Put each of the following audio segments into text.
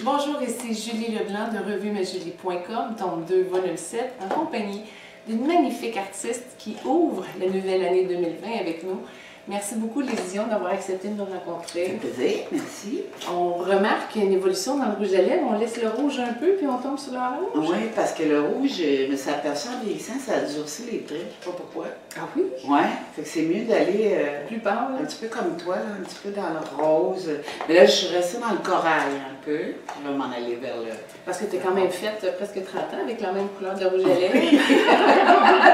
Bonjour, ici Julie Leblanc de RevueMajulie.com, tome 2, volume 7, en compagnie d'une magnifique artiste qui ouvre la nouvelle année 2020 avec nous. Merci beaucoup, Lésion, d'avoir accepté de nous rencontrer. Ça fait plaisir, merci. On remarque qu'il y a une évolution dans le rouge à lèvres. On laisse le rouge un peu, puis on tombe sur le orange. Oui, parce que le rouge, je me suis aperçue en vieillissant, ça a durci les traits, je sais pas pourquoi. Ah oui? Oui, fait que c'est mieux d'aller Plus pâle. un petit peu comme toi, là, un petit peu dans le rose. Mais là, je suis restée dans le corail un peu. Je vais m'en aller vers le... Parce que tu as quand même fait presque 30 ans avec la même couleur de rouge à lèvres.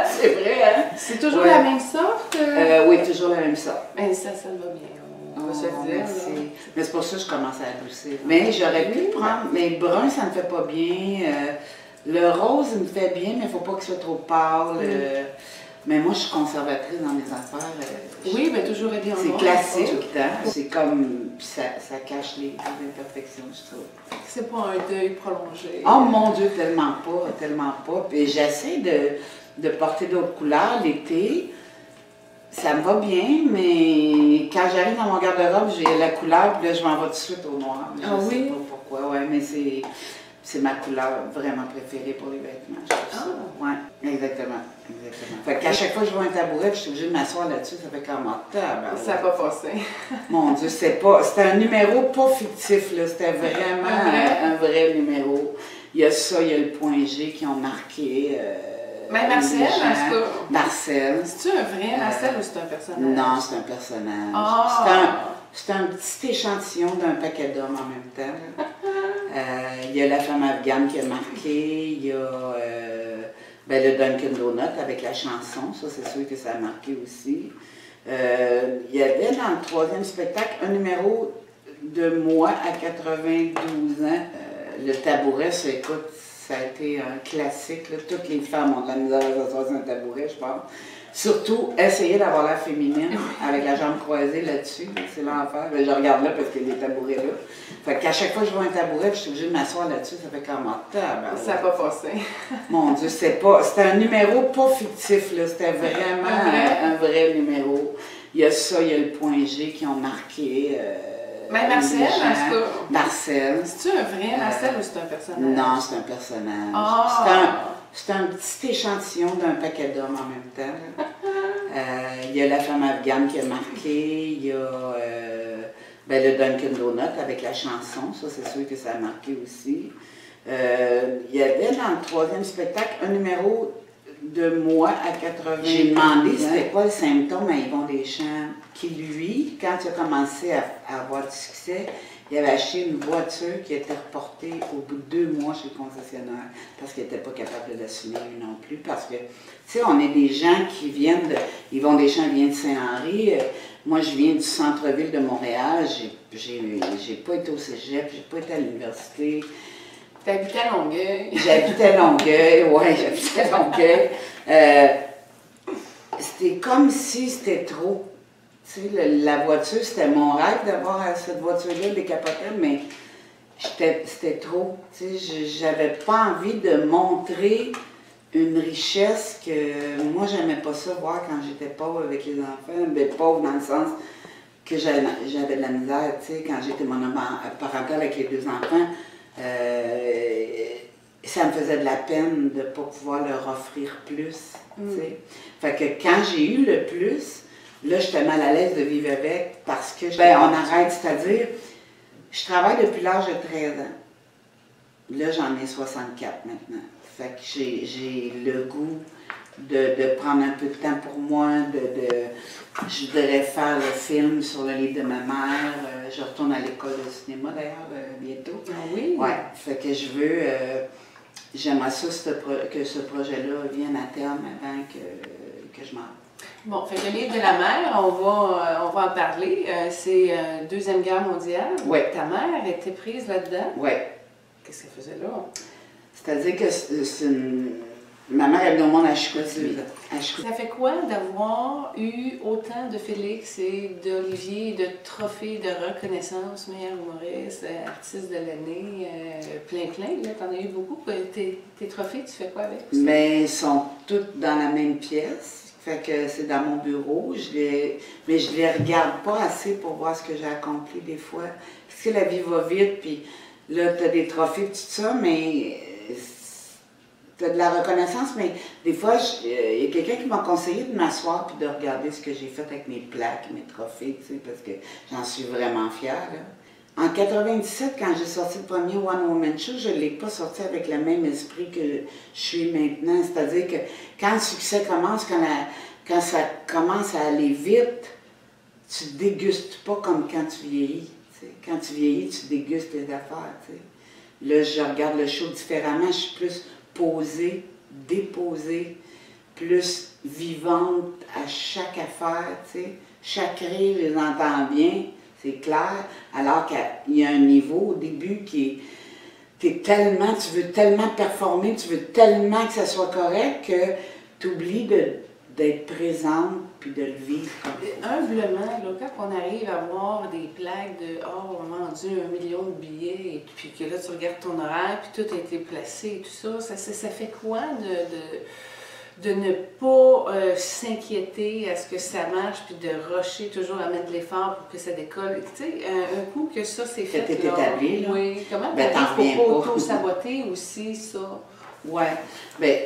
C'est vrai, hein? C'est toujours la même sorte? Oui, toujours la même sorte. Ben, ça va bien. On va se le dire. Merci. Mais c'est pour ça que je commence à adoucir. Mais j'aurais pu prendre... Mais brun, ça ne me fait pas bien. Le rose, il me fait bien, mais il ne faut pas qu'il soit trop pâle. Mais moi, je suis conservatrice dans mes affaires. Oui, bien toujours bien. C'est classique, hein? C'est comme... Ça cache les imperfections, je trouve. C'est pas un deuil prolongé. Oh mon Dieu, tellement pas, tellement pas. Puis j'essaie de porter d'autres couleurs l'été. Ça me va bien, mais quand j'arrive dans mon garde-robe, j'ai la couleur, puis là, je m'en vais tout de suite au noir. Je sais pas pourquoi, ouais, mais c'est ma couleur vraiment préférée pour les vêtements. Oui, exactement. Fait qu'à chaque fois que je vois un tabouret, je suis obligée de m'asseoir là-dessus, ça fait comme un tabac. Ça n'a pas passé. Mon Dieu, c'était un numéro pas fictif, là, c'était vraiment un vrai numéro. Il y a ça, il y a le point G qui ont marqué. Mais Marcel, en tout cas. Marcel. C'est-tu un vrai Marcel ou c'est un personnage? Non, c'est un personnage. Oh. C'est un petit échantillon d'un paquet d'hommes en même temps. Il y a la femme afghane qui a marqué, il y a le Dunkin' Donut avec la chanson, ça c'est sûr que ça a marqué aussi. Il y avait dans le troisième spectacle un numéro de moi à 92 ans. Le tabouret, écoute, ça a été un classique. Là. Toutes les femmes ont de la misère à s'asseoir sur un tabouret, je pense. Surtout, essayer d'avoir l'air féminine avec la jambe croisée là-dessus, c'est l'enfer. Je regarde là parce qu'il y a des tabourets là. Fait qu'à chaque fois que je vois un tabouret, je suis obligée de m'asseoir là-dessus, ça fait comme un tabac. Ça n'a pas passé. Mon Dieu, c'était un numéro pas fictif, là. C'était vraiment un vrai numéro. Il y a ça, il y a le point G qui ont marqué. Mais Marcel, en tout cas. Marcel. C'est-tu un vrai Marcel ou c'est un personnage? Non, c'est un personnage. Oh. C'est un petit échantillon d'un paquet d'hommes en même temps. Il y a la femme afghane qui a marqué, il y a le Dunkin' Donut avec la chanson, ça c'est sûr que ça a marqué aussi. Il y avait dans le troisième spectacle un numéro de moi à 80 ans. J'ai demandé c'était quoi le symptôme à Yvon Deschamps, qui lui, quand il a commencé à avoir du succès, il avait acheté une voiture qui était reportée au bout de 2 mois chez le concessionnaire parce qu'il n'était pas capable de l'assumer lui non plus. Parce que, tu sais, on est des gens qui viennent de... Yvon Deschamps vient de Saint-Henri. Moi, je viens du centre-ville de Montréal. J'ai pas été au cégep, j'ai pas été à l'université. T'habitais à Longueuil. J'habitais à Longueuil, oui, j'habitais à Longueuil. C'était comme si c'était trop. Tu sais, la voiture, c'était mon rêve d'avoir cette voiture-là décapotable, mais c'était trop. Tu sais, j'avais pas envie de montrer une richesse que moi, j'aimais pas ça, voir quand j'étais pauvre avec les enfants, mais pauvre dans le sens que j'avais de la misère, tu sais, quand j'étais mon homme parental avec les 2 enfants, ça me faisait de la peine de ne pas pouvoir leur offrir plus, tu sais. Fait que quand j'ai eu le plus, là, j'étais mal à l'aise de vivre avec parce que, on arrête, c'est-à-dire, je travaille depuis l'âge de 13 ans. Là, j'en ai 64 maintenant. Fait que j'ai le goût de prendre un peu de temps pour moi, je voudrais faire le film sur le livre de ma mère. Je retourne à l'école de cinéma, d'ailleurs, bientôt. Ah oui? Ouais, fait que je veux... j'aimerais ça que ce projet-là vienne à terme avant que je meure. Bon, fait que le livre de la mère, on va en parler. C'est Deuxième Guerre mondiale. Oui. Ta mère était prise là-dedans. Oui. Qu'est-ce qu'elle faisait là? C'est-à-dire que ma mère est au monde à Chicoutimi. Ça fait quoi d'avoir eu autant de Félix et d'Olivier, de trophées de reconnaissance, meilleur humoriste, artiste de l'année, plein, là, t'en as eu beaucoup. Tes trophées, tu fais quoi avec? Mais ils sont tous dans la même pièce. Fait que c'est dans mon bureau, mais je les regarde pas assez pour voir ce que j'ai accompli des fois. Parce que la vie va vite, puis là, tu as des trophées, tout ça, mais tu as de la reconnaissance, mais des fois, il y a quelqu'un qui m'a conseillé de m'asseoir et de regarder ce que j'ai fait avec mes plaques, mes trophées, tu sais, parce que j'en suis vraiment fière, là. En 97, quand j'ai sorti le premier One Woman Show, je ne l'ai pas sorti avec le même esprit que je suis maintenant. C'est-à-dire que quand le succès commence, quand ça commence à aller vite, tu ne dégustes pas comme quand tu vieillis. T'sais. Quand tu vieillis, tu dégustes les affaires. T'sais. Là, je regarde le show différemment, je suis plus posée, déposée, plus vivante à chaque affaire. T'sais. Chaque rire, je les entends bien. C'est clair, alors qu'il y a un niveau au début qui est tellement, tu veux tellement performer, tu veux tellement que ça soit correct que tu oublies d'être présente puis de le vivre. Humblement, là, quand on arrive à voir des plaques de on a vendu 1 million de billets, et puis que là tu regardes ton horaire, puis tout a été placé et tout ça, ça fait quoi de ne pas s'inquiéter à ce que ça marche, puis de rusher toujours à mettre de l'effort pour que ça décolle. Tu sais, un coup que ça c'est fait, t'es établi, là. Oui, comment ben, t'arrives pour pas auto-saboter aussi, ça? Oui, bien,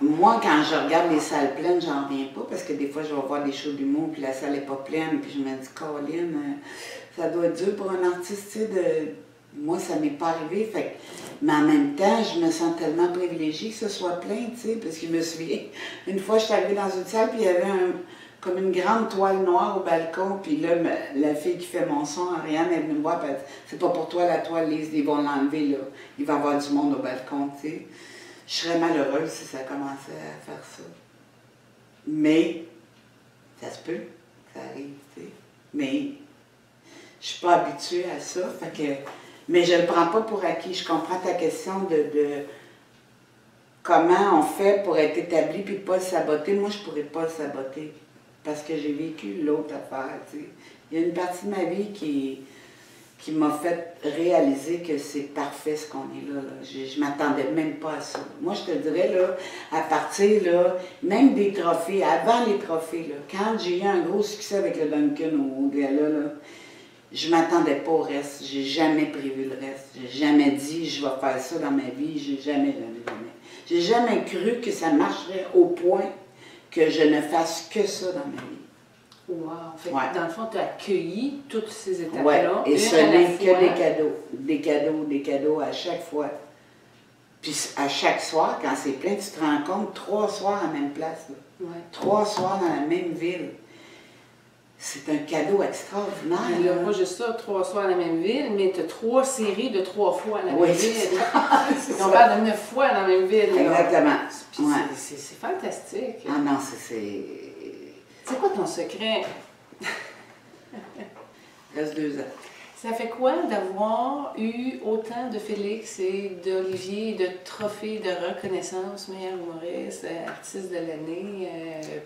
moi, quand je regarde les salles pleines, j'en reviens pas, parce que des fois, je vais voir des shows d'humour, puis la salle n'est pas pleine, puis je me dis, Caroline, ça doit être dur pour un artiste, tu sais, moi, ça m'est pas arrivé, fait mais en même temps, je me sens tellement privilégiée que ce soit plein, tu sais, parce que je me souviens, une fois, je suis arrivée dans une salle, puis il y avait comme une grande toile noire au balcon, puis là, la fille qui fait mon son, Ariane, elle est venue me voir, puis elle dit, c'est pas pour toi la toile, Lise, ils vont l'enlever, là, il va y avoir du monde au balcon, tu sais. Je serais malheureuse si ça commençait à faire ça. Mais, ça se peut, ça arrive, tu sais. Mais, je suis pas habituée à ça, fait que... Mais je ne le prends pas pour acquis. Je comprends ta question de comment on fait pour être établi puis de ne pas le saboter. Moi, je ne pourrais pas le saboter parce que j'ai vécu l'autre affaire. Tu sais. Il y a une partie de ma vie qui m'a fait réaliser que c'est parfait ce qu'on est là. Je ne m'attendais même pas à ça. Moi, je te dirais, là, à partir, là, même des trophées, avant les trophées, là, quand j'ai eu un gros succès avec le Duncan au gala, là, je ne m'attendais pas au reste. J'ai jamais prévu le reste. J'ai jamais dit je vais faire ça dans ma vie. J'ai jamais. J'ai jamais cru que ça marcherait au point que je ne fasse que ça dans ma vie. Wow! Fait que dans le fond, tu as accueilli toutes ces étapes-là. Oui, et ce n'est que des cadeaux. Des cadeaux, des cadeaux à chaque fois. Puis à chaque soir, quand c'est plein, tu te rends compte 3 soirs à la même place. Ouais. 3 soirs dans la même ville. C'est un cadeau extraordinaire. Il n'y a pas juste ça, 3 soirs à la même ville, mais tu as 3 séries de 3 fois à la même ville. On parle de 9 fois à la même ville. Exactement. C'est fantastique. Ah non, c'est... C'est quoi ton secret? Reste 2 ans. Ça fait quoi d'avoir eu autant de Félix et d'Olivier, de trophées de reconnaissance, meilleur humoriste, artiste de l'année,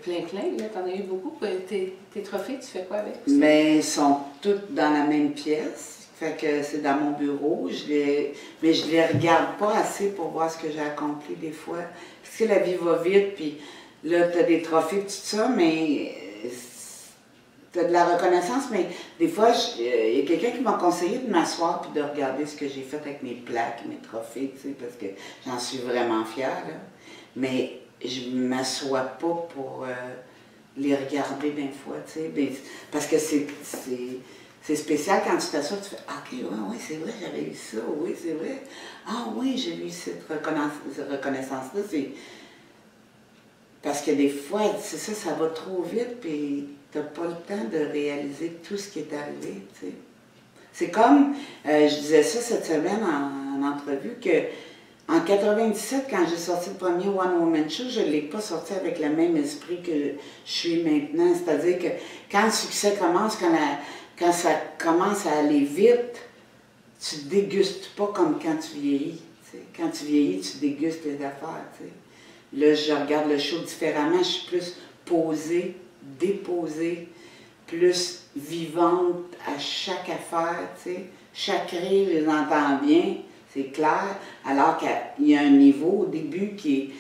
plein, là, t'en as eu beaucoup. Tes trophées, tu fais quoi avec? Mais ils sont tous dans la même pièce, fait que c'est dans mon bureau, mais je les regarde pas assez pour voir ce que j'ai accompli des fois. Parce que la vie va vite, puis là, t'as des trophées, tout ça, mais... Tu as de la reconnaissance, mais des fois, il y a quelqu'un qui m'a conseillé de m'asseoir et de regarder ce que j'ai fait avec mes plaques, mes trophées, tu sais, parce que j'en suis vraiment fière, là. Mais je ne m'assois pas pour les regarder d'une fois, tu sais, parce que c'est spécial quand tu t'assois, tu fais « OK, oui, c'est vrai, j'avais eu ça, oui, c'est vrai. Ah oui, j'ai eu cette reconnaissance-là. » Parce que des fois, c'est ça, ça va trop vite, puis tu n'as pas le temps de réaliser tout ce qui est arrivé, tu sais. C'est comme, je disais ça cette semaine en entrevue, qu'en 97, quand j'ai sorti le premier One Woman Show, je ne l'ai pas sorti avec le même esprit que je suis maintenant. C'est-à-dire que quand le succès commence, quand ça commence à aller vite, tu ne dégustes pas comme quand tu vieillis. Tu sais. Quand tu vieillis, tu dégustes les affaires, tu sais. Là, je regarde le show différemment, je suis plus posée, déposée, plus vivante à chaque affaire, tu sais. Chaque rire, je les entends bien, c'est clair, alors qu'il y a un niveau au début qui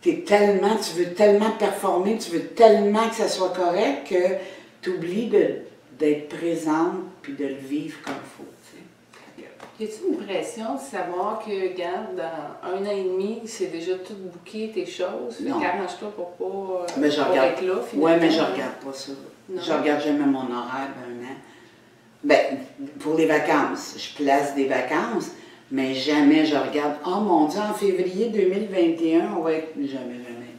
est... tu veux tellement performer, tu veux tellement que ça soit correct que tu oublies d'être présente puis de le vivre comme il faut, tu sais. Y a-t-il une pression de savoir que, regarde, dans 1 an et demi, c'est déjà tout booké tes choses? Fait Non. qu'arrange-toi pour pas Mais je pour regarde. être là, Oui, mais je finalement. regarde pas ça. Non. Je regarde jamais mon horaire d'un an. Ben, pour les vacances, je place des vacances, mais jamais je regarde. Oh mon Dieu, en février 2021, on va être. Jamais, jamais.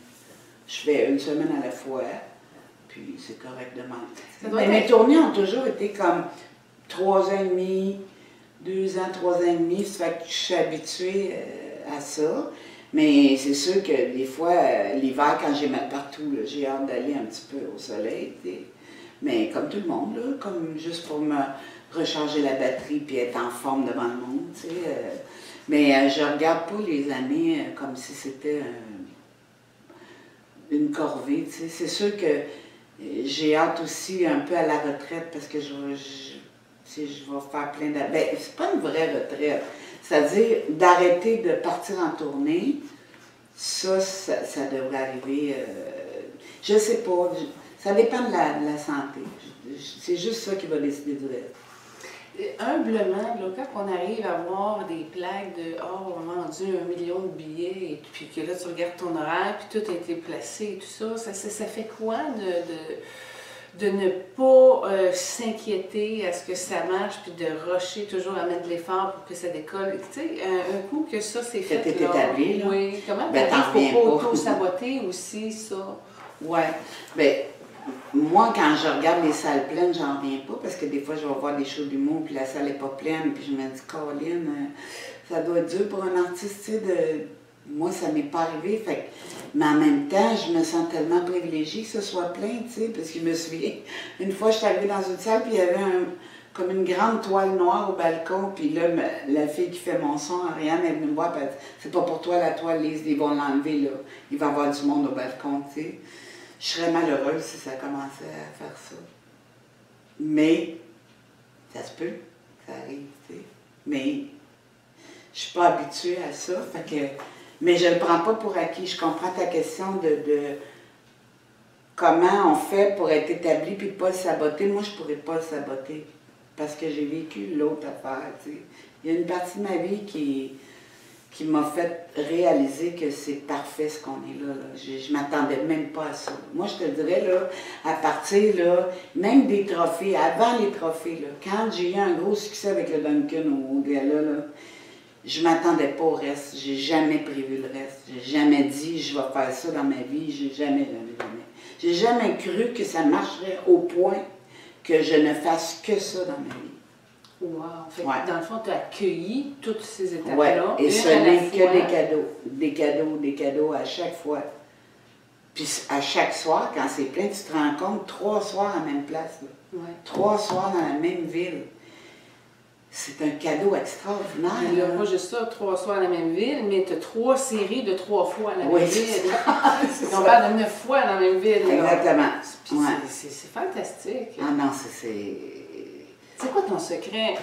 Je fais une semaine à la fois, puis c'est correct de même. Ça doit Mais être- mes tournées ont toujours été comme 3 ans et demi, 2 ans, 3 ans et demi, ça fait que je suis habituée à ça. Mais c'est sûr que des fois, l'hiver, quand j'ai mal partout, là, j'ai hâte d'aller un petit peu au soleil, tu sais. Mais comme tout le monde, là, comme juste pour me recharger la batterie puis être en forme devant le monde, tu sais. Mais je regarde pas les années comme si c'était une corvée, tu sais. C'est sûr que j'ai hâte aussi un peu à la retraite parce que je vais faire plein de... Ben, c'est pas une vraie retraite. C'est-à-dire d'arrêter de partir en tournée, ça devrait arriver. Je sais pas. Ça dépend de la santé. C'est juste ça qui va décider du reste. Humblement, là, quand on arrive à voir des plaques de oh, on a vendu 1 million de billets, et puis que là tu regardes ton horaire, puis tout a été placé et tout ça, ça fait quoi de ne pas s'inquiéter à ce que ça marche, puis de rusher toujours à mettre de l'effort pour que ça décolle? Tu sais, un coup que ça c'est fait, t'es établi, là. Oui, comment Ben, t'en t'arrives pour reviens pas pas. auto-saboter aussi, ça? Ouais. Ben, moi, quand je regarde les salles pleines, j'en reviens pas parce que des fois, je vais voir des shows d'humour puis la salle n'est pas pleine. Puis je me dis, Caroline, ça doit être dur pour un artiste, tu sais, de. Moi, ça m'est pas arrivé. Fait que... Mais en même temps, je me sens tellement privilégiée que ce soit plein, tu sais, parce que je me souviens, une fois, je suis arrivée dans une salle puis il y avait comme une grande toile noire au balcon. Puis là, la fille qui fait mon son, Ariane, elle est venue me voir, puis elle dit, c'est pas pour toi la toile, Lise, ils vont l'enlever, là. Il va y avoir du monde au balcon, tu sais. Je serais malheureuse si ça commençait à faire ça. Mais, ça se peut, ça arrive, tu sais. Mais, je suis pas habituée à ça, fait que... Mais je ne le prends pas pour acquis. Je comprends ta question de comment on fait pour être établi puis pas le saboter. Moi, je pourrais pas le saboter parce que j'ai vécu l'autre affaire, tu sais. Il y a une partie de ma vie qui m'a fait réaliser que c'est parfait ce qu'on est là. Je m'attendais même pas à ça. Moi, je te dirais, là, à partir, là, même des trophées, avant les trophées, là, quand j'ai eu un gros succès avec le Duncan au gala, là, je m'attendais pas au reste. J'ai jamais prévu le reste. J'ai jamais dit, je vais faire ça dans ma vie. J'ai jamais. J'ai jamais cru que ça marcherait au point que je ne fasse que ça dans ma vie. Wow! Fait que, Ouais. dans le fond, tu as accueilli toutes ces étapes-là. Ouais, et une ce à la n'est fois. que des cadeaux. Des cadeaux, des cadeaux à chaque fois. Puis à chaque soir, quand c'est plein, tu te rends compte, 3 soirs à la même place. Là. Ouais. 3 soirs dans la même ville. C'est un cadeau extraordinaire. Il n'y a là. pas juste ça, 3 soirs à la même ville, mais tu as 3 séries de 3 fois à la Oui, même c'est ville. C'est On ça. parle de 9 fois dans la même ville. là. Exactement. Puis Ouais. c'est fantastique. Ah non, c'est... C'est quoi ton secret?